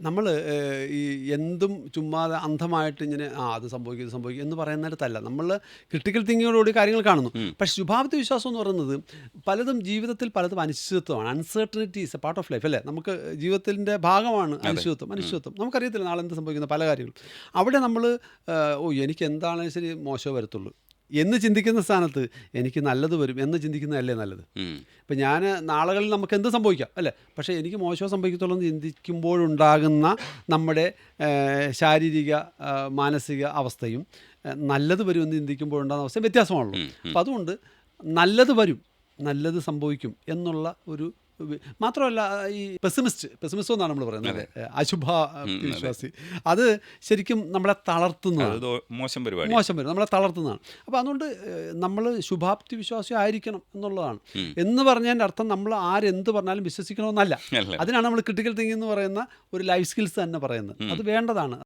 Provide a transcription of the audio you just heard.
നമ്മൾ ഈ എന്തും ചുമ്മാതെ അന്ധമായിട്ട് ഇങ്ങനെ അത് സംഭവിക്കും ഇത് സംഭവിക്കും എന്ന് പറയുന്നിടത്തല്ല നമ്മൾ ക്രിട്ടിക്കൽ തിങ്കിങ്ങോടുകൂടി കാര്യങ്ങൾ കാണുന്നു. പക്ഷേ ശുഭാപ്തി വിശ്വാസം എന്ന് പറയുന്നത് പലതും ജീവിതത്തിൽ പലതും അനിശ്ചിതത്വമാണ്. Uncertainty is a part of life അല്ലേ? നമുക്ക് ജീവിതത്തിൻ്റെ ഭാഗമാണ് അനിശ്ചിതത്വം. നമുക്കറിയത്തില്ല നാളെ എന്ത് സംഭവിക്കുന്ന പല കാര്യങ്ങളും. അവിടെ നമ്മൾ എനിക്ക് എന്താണെങ്കിലും ശരി മോശമേ വരത്തുള്ളൂ എന്ന് ചിന്തിക്കുന്ന സ്ഥാനത്ത് എനിക്ക് നല്ലത് വരും എന്ന് ചിന്തിക്കുന്നതല്ലേ നല്ലത്. ഇപ്പം ഞാൻ നാളുകളിൽ നമുക്ക് എന്ത് സംഭവിക്കാം അല്ലേ, പക്ഷേ എനിക്ക് മോശം സംഭവിക്കത്തുള്ളൂ എന്ന് ചിന്തിക്കുമ്പോഴുണ്ടാകുന്ന നമ്മുടെ ശാരീരിക മാനസിക അവസ്ഥയും നല്ലത് വരുമെന്ന് ചിന്തിക്കുമ്പോഴുണ്ടാകുന്ന അവസ്ഥയും വ്യത്യാസമാണല്ലോ. അപ്പം അതുകൊണ്ട് നല്ലത് വരും, നല്ലത് സംഭവിക്കും എന്നുള്ള ഒരു മാത്രമല്ല ഈ പെസിമിസ്റ്റ് എന്നാണ് നമ്മൾ പറയുന്നത്, അശുഭ വിശ്വാസി, അത് ശരിക്കും നമ്മളെ തളർത്തുന്നതാണ്, മോശം വരും, നമ്മളെ തളർത്തുന്നതാണ്. അപ്പോൾ അതുകൊണ്ട് നമ്മൾ ശുഭാപ്തി വിശ്വാസി ആയിരിക്കണം എന്നുള്ളതാണ്. എന്ന് പറഞ്ഞതിൻ്റെ അർത്ഥം നമ്മൾ ആരെന്ത് പറഞ്ഞാലും വിശ്വസിക്കണമെന്നല്ല. അതിനാണ് നമ്മൾ ക്രിട്ടിക്കൽ തിങ്കിങ് എന്ന് പറയുന്ന ഒരു ലൈഫ് സ്കിൽസ് തന്നെ പറയുന്നത്. അത് വേണ്ടതാണ്.